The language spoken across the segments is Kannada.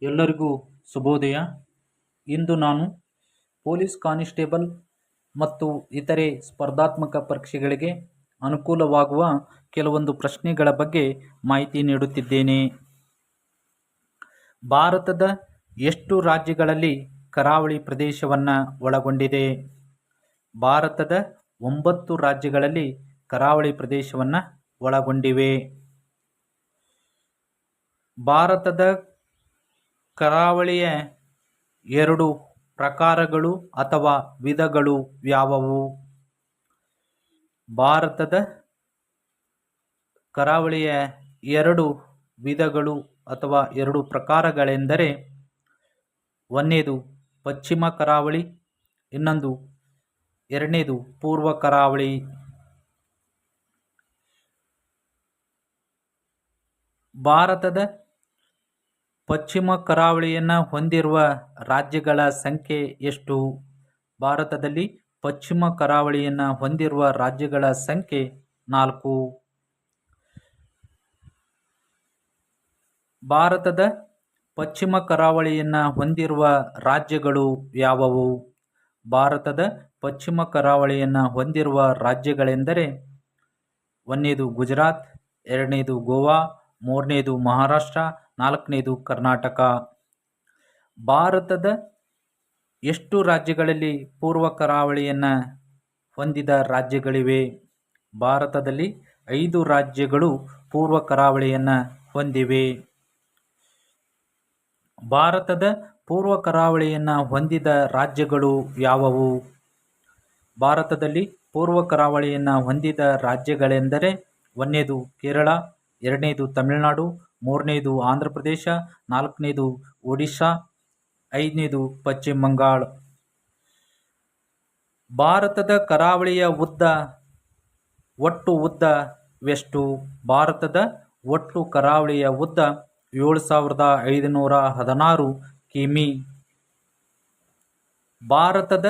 ಎಲ್ಲರಿಗೂ ಶುಭೋದಯ. ಇಂದು ನಾನು ಪೊಲೀಸ್ ಕಾನಿಸ್ಟೇಬಲ್ ಮತ್ತು ಇತರೆ ಸ್ಪರ್ಧಾತ್ಮಕ ಪರೀಕ್ಷೆಗಳಿಗೆ ಅನುಕೂಲವಾಗುವ ಕೆಲವೊಂದು ಪ್ರಶ್ನೆಗಳ ಬಗ್ಗೆ ಮಾಹಿತಿ ನೀಡುತ್ತಿದ್ದೇನೆ. ಭಾರತದ ಎಷ್ಟು ರಾಜ್ಯಗಳಲ್ಲಿ ಕರಾವಳಿ ಪ್ರದೇಶವನ್ನು ಒಳಗೊಂಡಿದೆ? ಭಾರತದ 9 ರಾಜ್ಯಗಳಲ್ಲಿ ಕರಾವಳಿ ಪ್ರದೇಶವನ್ನು ಒಳಗೊಂಡಿವೆ. ಭಾರತದ ಕರಾವಳಿಯ 2 ಪ್ರಕಾರಗಳು ಅಥವಾ ವಿಧಗಳು ಯಾವುವು? ಭಾರತದ ಕರಾವಳಿಯ 2 ವಿಧಗಳು ಅಥವಾ 2 ಪ್ರಕಾರಗಳೆಂದರೆ, ಒಂದನೇದು ಪಶ್ಚಿಮ ಕರಾವಳಿ, ಎರಡನೇದು ಪೂರ್ವ ಕರಾವಳಿ. ಭಾರತದ ಪಶ್ಚಿಮ ಕರಾವಳಿಯನ್ನು ಹೊಂದಿರುವ ರಾಜ್ಯಗಳ ಸಂಖ್ಯೆ ಎಷ್ಟು? ಭಾರತದಲ್ಲಿ ಪಶ್ಚಿಮ ಕರಾವಳಿಯನ್ನು ಹೊಂದಿರುವ ರಾಜ್ಯಗಳ ಸಂಖ್ಯೆ 4. ಭಾರತದ ಪಶ್ಚಿಮ ಕರಾವಳಿಯನ್ನು ಹೊಂದಿರುವ ರಾಜ್ಯಗಳು ಯಾವುವು? ಭಾರತದ ಪಶ್ಚಿಮ ಕರಾವಳಿಯನ್ನು ಹೊಂದಿರುವ ರಾಜ್ಯಗಳೆಂದರೆ, ಒಂದನೇದು ಗುಜರಾತ್, ಎರಡನೇದು ಗೋವಾ, ಮೂರನೇದು ಮಹಾರಾಷ್ಟ್ರ, ನಾಲ್ಕನೇದು ಕರ್ನಾಟಕ. ಭಾರತದ ಎಷ್ಟು ರಾಜ್ಯಗಳಲ್ಲಿ ಪೂರ್ವ ಕರಾವಳಿಯನ್ನು ಹೊಂದಿದ ರಾಜ್ಯಗಳಿವೆ? ಭಾರತದಲ್ಲಿ 5 ರಾಜ್ಯಗಳು ಪೂರ್ವ ಕರಾವಳಿಯನ್ನು ಹೊಂದಿವೆ. ಭಾರತದ ಪೂರ್ವ ಕರಾವಳಿಯನ್ನು ಹೊಂದಿದ ರಾಜ್ಯಗಳು ಯಾವುವು? ಭಾರತದಲ್ಲಿ ಪೂರ್ವ ಕರಾವಳಿಯನ್ನು ಹೊಂದಿದ ರಾಜ್ಯಗಳೆಂದರೆ, ಒಂದನೇದು ಕೇರಳ, ಎರಡನೇದು ತಮಿಳುನಾಡು, ಮೂರನೇದು ಆಂಧ್ರ ಪ್ರದೇಶ, ನಾಲ್ಕನೇದು ಒಡಿಶಾ, ಐದನೇದು ಪಶ್ಚಿಮ ಬಂಗಾಳ. ಭಾರತದ ಕರಾವಳಿಯ ಒಟ್ಟು ಉದ್ದವೆಷ್ಟು? ಭಾರತದ ಒಟ್ಟು ಕರಾವಳಿಯ ಉದ್ದ 7,516 ಕಿಮಿ. ಭಾರತದ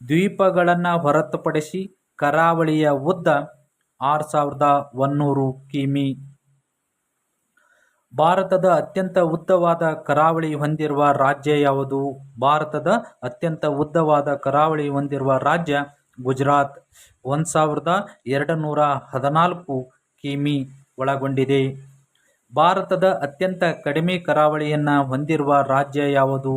ದ್ವೀಪಗಳನ್ನು ಹೊರತುಪಡಿಸಿ ಕರಾವಳಿಯ ಉದ್ದ 6,100 ಕಿಮಿ. ಭಾರತದ ಅತ್ಯಂತ ಉದ್ದವಾದ ಕರಾವಳಿ ಹೊಂದಿರುವ ರಾಜ್ಯ ಯಾವುದು? ಭಾರತದ ಅತ್ಯಂತ ಉದ್ದವಾದ ಕರಾವಳಿ ಹೊಂದಿರುವ ರಾಜ್ಯ ಗುಜರಾತ್, 1,214 ಕಿಮಿ ಒಳಗೊಂಡಿದೆ. ಭಾರತದ ಅತ್ಯಂತ ಕಡಿಮೆ ಕರಾವಳಿಯನ್ನು ಹೊಂದಿರುವ ರಾಜ್ಯ ಯಾವುದು?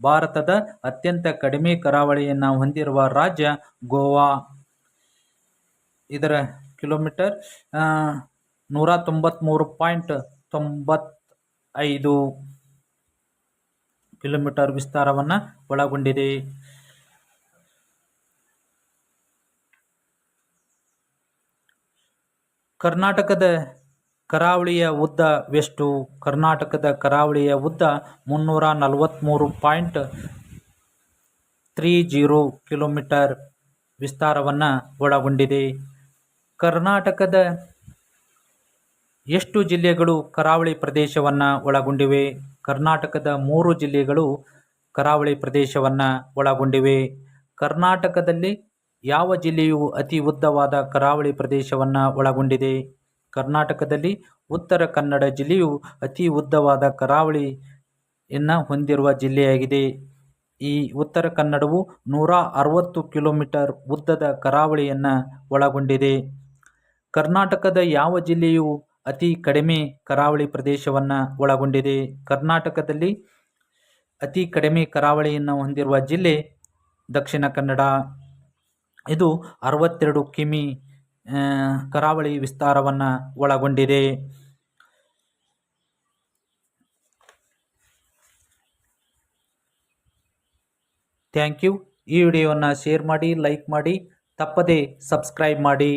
ಭಾರತದ ಅತ್ಯಂತ ಕಡಿಮೆ ಕರಾವಳಿಯನ್ನು ಹೊಂದಿರುವ ರಾಜ್ಯ ಗೋವಾ. ಇದರ ಕಿಲೋಮೀಟರ್ 193.95 ಕಿಲೋಮೀಟರ್ ವಿಸ್ತಾರವನ್ನು ಒಳಗೊಂಡಿದೆ. ಕರ್ನಾಟಕದ ಕರಾವಳಿಯ ಉದ್ದವೆಷ್ಟು? ಕರ್ನಾಟಕದ ಕರಾವಳಿಯ ಉದ್ದ 340.30 ಕಿಲೋಮೀಟರ್ ವಿಸ್ತಾರವನ್ನು ಒಳಗೊಂಡಿದೆ. ಕರ್ನಾಟಕದ ಎಷ್ಟು ಜಿಲ್ಲೆಗಳು ಕರಾವಳಿ ಪ್ರದೇಶವನ್ನು ಒಳಗೊಂಡಿವೆ? ಕರ್ನಾಟಕದ 3 ಜಿಲ್ಲೆಗಳು ಕರಾವಳಿ ಪ್ರದೇಶವನ್ನು ಒಳಗೊಂಡಿವೆ. ಕರ್ನಾಟಕದಲ್ಲಿ ಯಾವ ಜಿಲ್ಲೆಯು ಅತಿ ಉದ್ದವಾದ ಕರಾವಳಿ ಪ್ರದೇಶವನ್ನು ಒಳಗೊಂಡಿದೆ? ಕರ್ನಾಟಕದಲ್ಲಿ ಉತ್ತರ ಕನ್ನಡ ಜಿಲ್ಲೆಯು ಅತಿ ಉದ್ದವಾದ ಕರಾವಳಿಯನ್ನು ಹೊಂದಿರುವ ಜಿಲ್ಲೆಯಾಗಿದೆ. ಈ ಉತ್ತರ ಕನ್ನಡವು 160 ಕಿಲೋಮೀಟರ್ ಉದ್ದದ ಕರಾವಳಿಯನ್ನು ಒಳಗೊಂಡಿದೆ. ಕರ್ನಾಟಕದ ಯಾವ ಜಿಲ್ಲೆಯು ಅತಿ ಕಡಿಮೆ ಕರಾವಳಿ ಪ್ರದೇಶವನ್ನು ಒಳಗೊಂಡಿದೆ? ಕರ್ನಾಟಕದಲ್ಲಿ ಅತಿ ಕಡಿಮೆ ಕರಾವಳಿಯನ್ನು ಹೊಂದಿರುವ ಜಿಲ್ಲೆ ದಕ್ಷಿಣ ಕನ್ನಡ. ಇದು 62 ಕಿಮಿ ಕರಾವಳಿ ವಿಸ್ತಾರವನ್ನು ಒಳಗೊಂಡಿದೆ. Thank you. ಈ ವಿಡಿಯೋವನ್ನು ಶೇರ್ ಮಾಡಿ, ಲೈಕ್ ಮಾಡಿ, ತಪ್ಪದೇ ಸಬ್ಸ್ಕ್ರೈಬ್ ಮಾಡಿ.